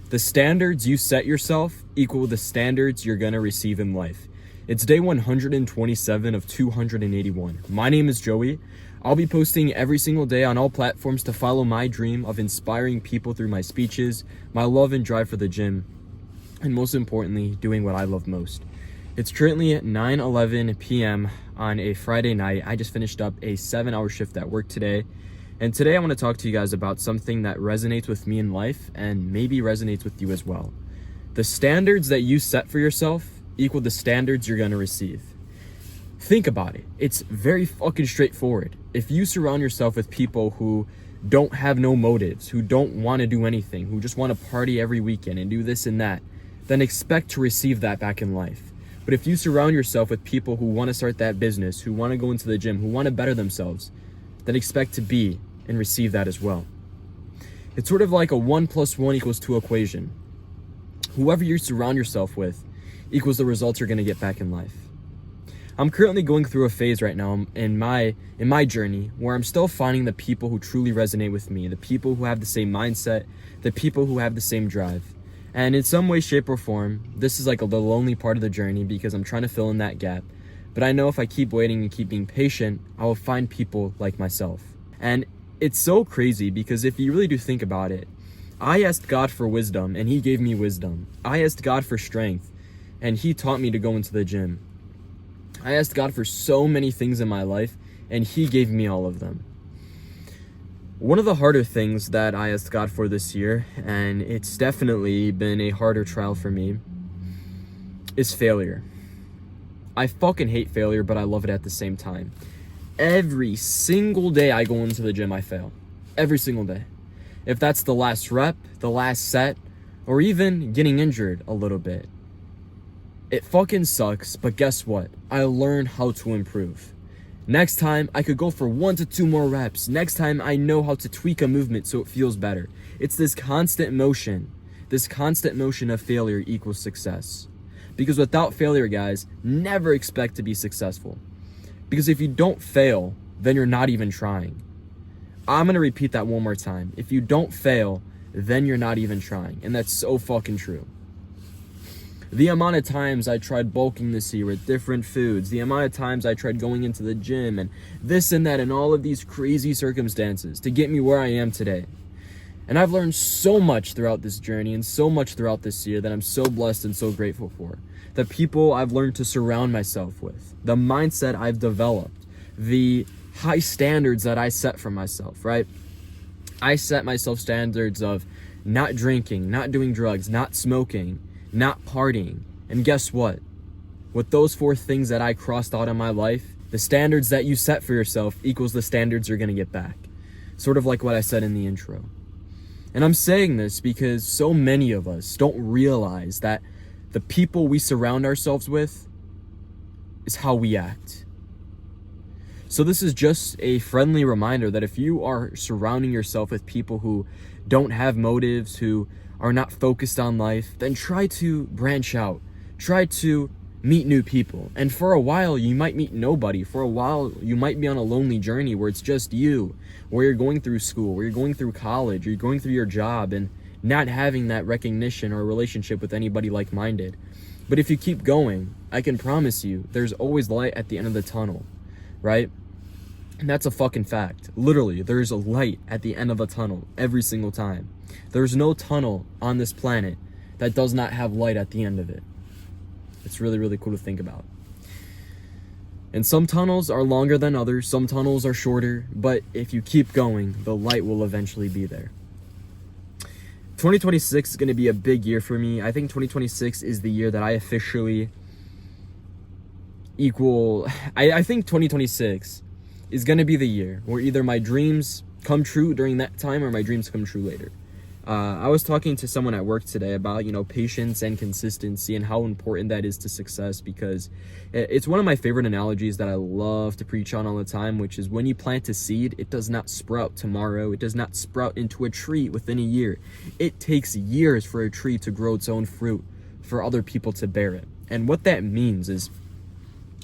The standards you set yourself equal the standards you're going to receive in life. It's day 127 of 281. My name is Joey. I'll be posting every single day on all platforms to follow my dream of inspiring people through my speeches, my love and drive for the gym, and most importantly, doing what I love most. It's currently at 9:11 p.m. on a Friday night. I just finished up a 7-hour shift at work today. And today I want to talk to you guys about something that resonates with me in life and maybe resonates with you as well. The standards that you set for yourself equal the standards you're going to receive. Think about it. It's very fucking straightforward. If you surround yourself with people who don't have no motives, who don't want to do anything, who just want to party every weekend and do this and that, then expect to receive that back in life. But if you surround yourself with people who want to start that business, who want to go into the gym, who want to better themselves, then expect to be and receive that as well. It's sort of like a 1 + 1 = 2 equation. Whoever you surround yourself with equals the results you're going to get back in life. I'm currently going through a phase right now in my journey where I'm still finding the people who truly resonate with me, the people who have the same mindset, the people who have the same drive. And in some way, shape, or form, this is like the lonely part of the journey because I'm trying to fill in that gap. But I know if I keep waiting and keep being patient, I will find people like myself. And it's so crazy because if you really do think about it, I asked God for wisdom and he gave me wisdom. I asked God for strength and he taught me to go into the gym. I asked God for so many things in my life and he gave me all of them. One of the harder things that I asked God for this year, and it's definitely been a harder trial for me, is failure. I fucking hate failure, but I love it at the same time. Every single day I go into the gym, I fail. Every single day. If that's the last rep, the last set, or even getting injured a little bit. It fucking sucks, but guess what? I learned how to improve. Next time, I could go for 1 to 2 more reps. Next time, I know how to tweak a movement so it feels better. It's this constant motion of failure equals success. Because without failure, guys, never expect to be successful. Because if you don't fail, then you're not even trying. I'm going to repeat that one more time. If you don't fail, then you're not even trying. And that's so fucking true. The amount of times I tried bulking this year with different foods, the amount of times I tried going into the gym and this and that and all of these crazy circumstances to get me where I am today. And I've learned so much throughout this journey and so much throughout this year that I'm so blessed and so grateful for. The people I've learned to surround myself with, the mindset I've developed, the high standards that I set for myself, right? I set myself standards of not drinking, not doing drugs, not smoking, not partying. And guess what? With those 4 things that I crossed out in my life, the standards that you set for yourself equals the standards you're going to get back. Sort of like what I said in the intro. And I'm saying this because so many of us don't realize that the people we surround ourselves with is how we act. So this is just a friendly reminder that if you are surrounding yourself with people who don't have motives, who are not focused on life, then try to branch out. Try to meet new people. And for a while, you might meet nobody. For a while, you might be on a lonely journey where it's just you, where you're going through school, where you're going through college, or you're going through your job and not having that recognition or relationship with anybody like-minded. But if you keep going, I can promise you, there's always light at the end of the tunnel, right? And that's a fucking fact. Literally, there's a light at the end of a tunnel every single time. There's no tunnel on this planet that does not have light at the end of it. It's really, really cool to think about. And some tunnels are longer than others, some tunnels are shorter, but if you keep going, the light will eventually be there. 2026 is going to be a big year for me. I think 2026 is the year that I officially I think 2026 is going to be the year where either my dreams come true during that time or my dreams come true later. I was talking to someone at work today about, patience and consistency and how important that is to success, because it's one of my favorite analogies that I love to preach on all the time, which is when you plant a seed, it does not sprout tomorrow. It does not sprout into a tree within a year. It takes years for a tree to grow its own fruit, for other people to bear it. And what that means is,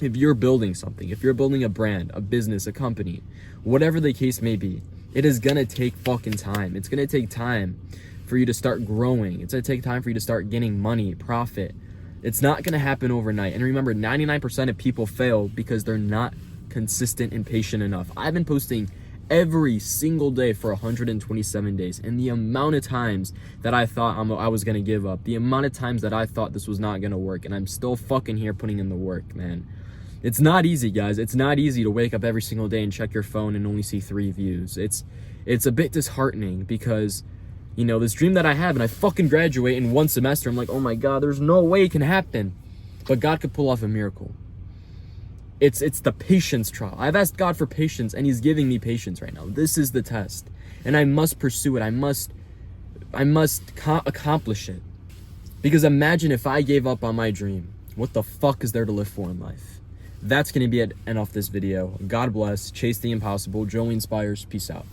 if you're building something, if you're building a brand, a business, a company, whatever the case may be, it is gonna take fucking time. It's gonna take time for you to start growing. It's going to take time for you to start getting money, profit. It's not going to happen overnight. And remember, 99% of people fail because they're not consistent and patient enough. I've been posting every single day for 127 days, and the amount of times that I thought I was gonna give up, the amount of times that I thought this was not gonna work, and I'm still fucking here putting in the work, man. It's not easy, guys. It's not easy to wake up every single day and check your phone and only see 3 views. It's a bit disheartening because, you know, this dream that I have, and I fucking graduate in 1 semester, I'm like, oh my God, there's no way it can happen. But God could pull off a miracle. It's the patience trial. I've asked God for patience, and he's giving me patience right now. This is the test, and I must pursue it. I must accomplish it. Because imagine if I gave up on my dream. What the fuck is there to live for in life? That's going to be it. End off this video. God bless. Chase the impossible. Joey inspires. Peace out.